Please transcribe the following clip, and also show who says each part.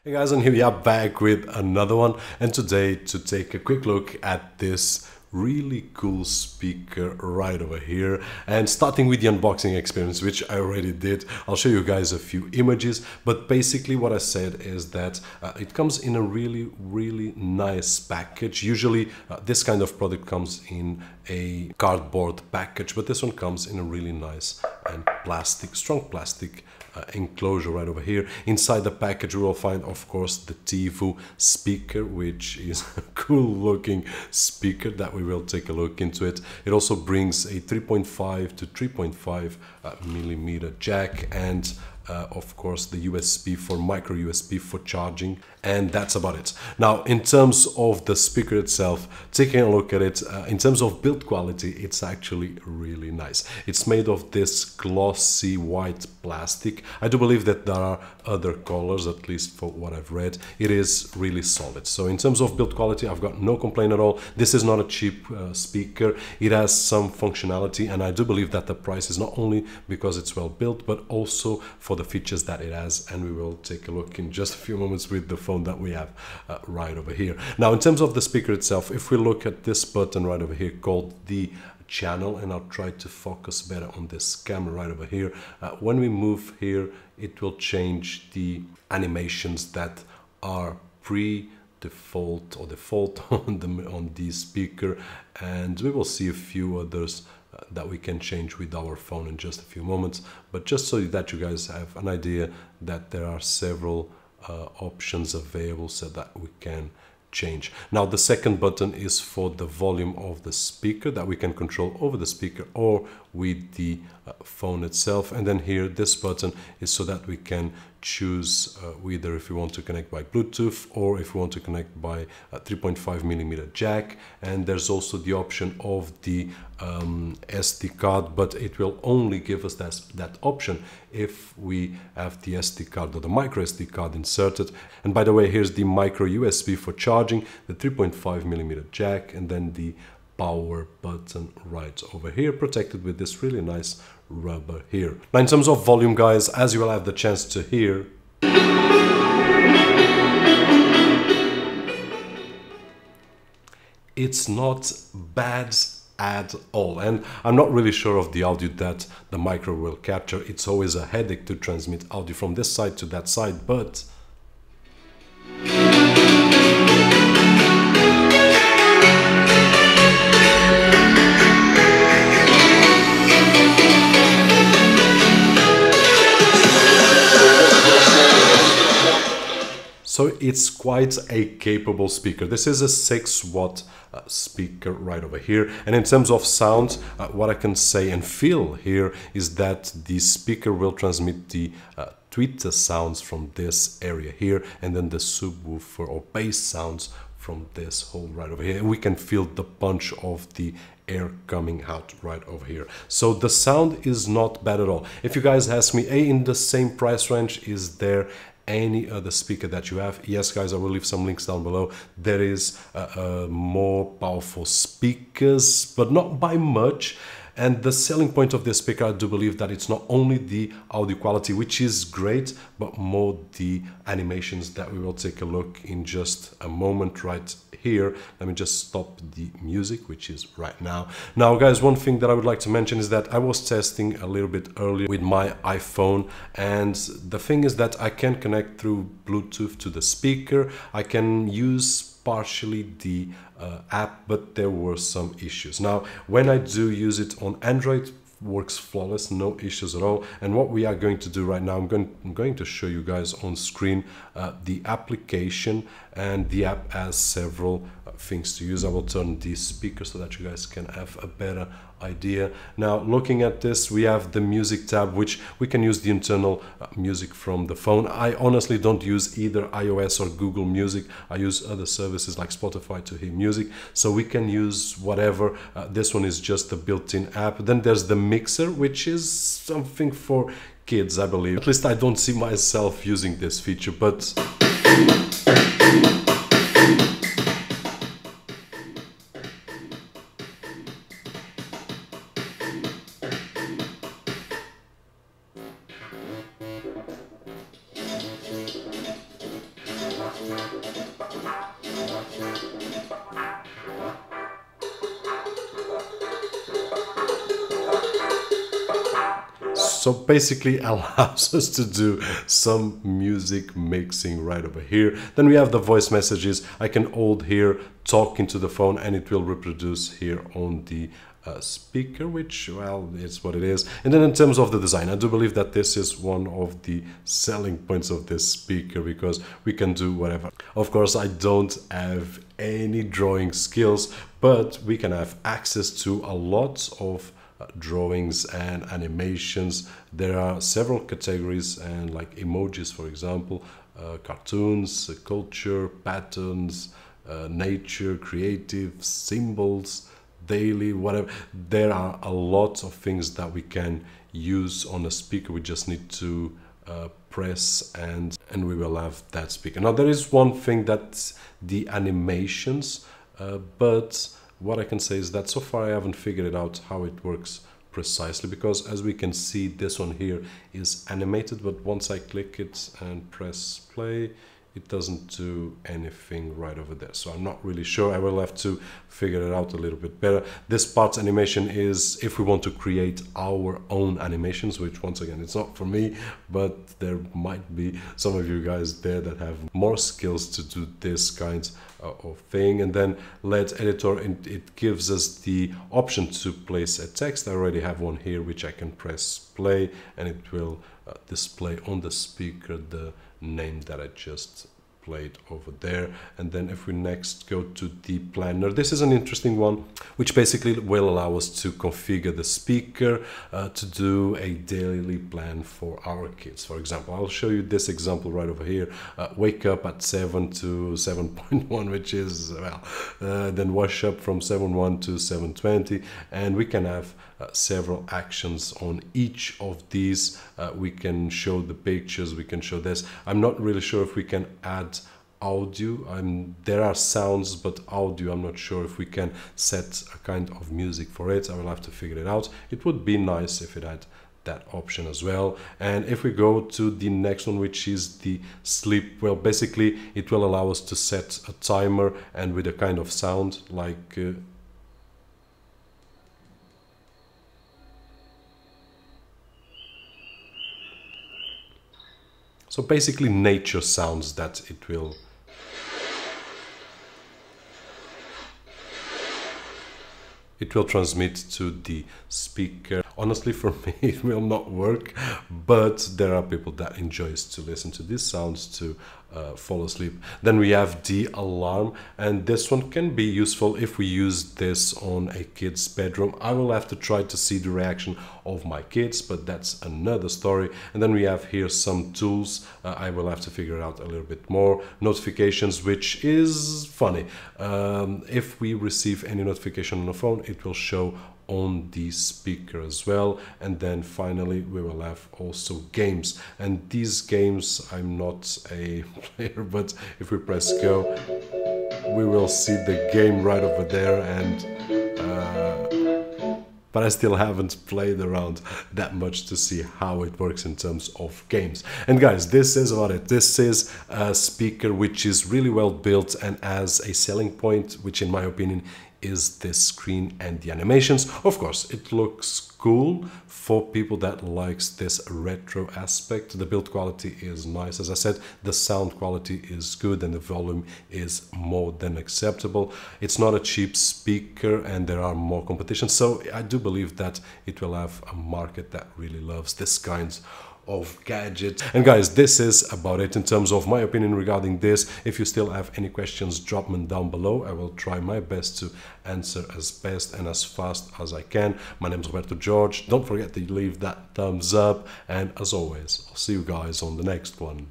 Speaker 1: Hey guys, and here we are back with another one, and today to take a quick look at this really cool speaker right over here, and starting with the unboxing experience, which I already did. I'll show you guys a few images, but basically what I said is that it comes in a really nice package. Usually this kind of product comes in a cardboard package, but this one comes in a really nice and strong plastic enclosure right over here. Inside the package we will find, of course, the Tivoo speaker, which is a cool looking speaker that we will take a look into it. It also brings a 3.5 to 3.5 millimeter jack, and of course the USB for micro USB for charging, and that's about it. Now, in terms of the speaker itself, taking a look at it, in terms of build quality, it's actually really nice. It's made of this glossy white plastic. I do believe that there are other colors, at least for what I've read. It is really solid. So in terms of build quality, I've got no complaint at all. This is not a cheap speaker. It has some functionality, and I do believe that the price is not only because it's well built, but also for the features that it has, and we will take a look in just a few moments with the phone that we have right over here. Now, in terms of the speaker itself, if we look at this button right over here called the channel, and I'll try to focus better on this camera right over here, when we move here, it will change the animations that are default on the speaker, and we will see a few others that we can change with our phone in just a few moments. But just so that you guys have an idea that there are several options available so that we can change. Now, the second button is for the volume of the speaker that we can control over the speaker or with the phone itself. And then here, this button is so that we can choose whether if we want to connect by Bluetooth or if we want to connect by a 3.5 millimeter jack. And there's also the option of the SD card, but it will only give us that option if we have the SD card or the micro SD card inserted. And by the way, here's the micro USB for charging, the 3.5 millimeter jack, and then the power button right over here, protected with this really nice rubber here. Now, in terms of volume, guys, as you will have the chance to hear, it's not bad at all, and I'm not really sure of the audio that the micro will capture. It's always a headache to transmit audio from this side to that side, but so it's quite a capable speaker. This is a 6-watt speaker right over here. And in terms of sound, what I can say and feel here is that the speaker will transmit the tweeter sounds from this area here, and then the subwoofer or bass sounds from this hole right over here. And we can feel the punch of the air coming out right over here. So the sound is not bad at all. If you guys ask me, in the same price range, is there any other speaker that you have? Yes, guys, I will leave some links down below. There is more powerful speakers, but not by much. And the selling point of this speaker, I do believe that it's not only the audio quality, which is great, but more the animations that we will take a look in just a moment right here. Let me just stop the music, which is right now. Now, guys, one thing that I would like to mention is that I was testing a little bit earlier with my iPhone, and the thing is that I can connect through Bluetooth to the speaker. I can use partially the app, but there were some issues. Now, when I do use it on Android, works flawless, no issues at all. And what we are going to do right now, I'm going to show you guys on screen the application, and the app has several things to use. I will turn the speaker so that you guys can have a better idea. Now, looking at this, we have the music tab, which we can use the internal music from the phone. I honestly don't use either iOS or Google Music. I use other services like Spotify to hear music, so we can use whatever. This one is just a built-in app. Then there's the mixer, which is something for kids, I believe. At least I don't see myself using this feature, but So basically allows us to do some music mixing right over here. Then we have the voice messages. I can hold here, talk into the phone, and it will reproduce here on the speaker, which, well, it's what it is. And then in terms of the design, I do believe that this is one of the selling points of this speaker, because we can do whatever. Of course, I don't have any drawing skills, but we can have access to a lot of drawings and animations. There are several categories, and like emojis, for example, cartoons, culture, patterns, nature, creative, symbols, daily, whatever. There are a lot of things that we can use on a speaker. We just need to press and we will have that speaker. Now there is one thing, that's the animations, but what I can say is that so far I haven't figured it out how it works precisely, because as we can see, this one here is animated, but once I click it and press play, it doesn't do anything right over there. So I'm not really sure. I will have to figure it out a little bit better. This part's animation is if we want to create our own animations, which once again, it's not for me, but there might be some of you guys there that have more skills to do this kind of thing. And then LED editor, it gives us the option to place a text. I already have one here, which I can press play, and it will display on the speaker the name that I just played over there. And then if we next go to the planner, this is an interesting one, which basically will allow us to configure the speaker to do a daily plan for our kids. For example, I'll show you this example right over here. Wake up at 7 to 7.1, which is, well, then wash up from 7.1 to 7.20, and we can have several actions on each of these. We can show the pictures, we can show this. I'm not really sure if we can add audio. There are sounds, but audio, I'm not sure if we can set a kind of music for it. I will have to figure it out. It would be nice if it had that option as well. And if we go to the next one, which is the sleep, well, basically it will allow us to set a timer, and with a kind of sound like so basically nature sounds that it will transmit to the speaker. Honestly, for me, it will not work, but there are people that enjoys to listen to these sounds to fall asleep. Then we have the alarm, and this one can be useful if we use this on a kid's bedroom. I will have to try to see the reaction of my kids, but that's another story. And then we have here some tools. I will have to figure it out a little bit more. Notifications, which is funny. If we receive any notification on the phone, it will show on the speaker as well. And then finally we will have also games, and these games, I'm not a player, but if we press go, we will see the game right over there. And but I still haven't played around that much to see how it works in terms of games. And guys, this is about it. This is a speaker which is really well built, and as a selling point, which in my opinion is this screen and the animations. Of course, it looks cool for people that likes this retro aspect. The build quality is nice. As I said, the sound quality is good, and the volume is more than acceptable. It's not a cheap speaker, and there are more competition. So I do believe that it will have a market that really loves this kind of gadgets. And guys, this is about it in terms of my opinion regarding this. If you still have any questions, drop them down below. I will try my best to answer as best and as fast as I can. My name is Roberto Jorge. Don't forget to leave that thumbs up, and as always, I'll see you guys on the next one.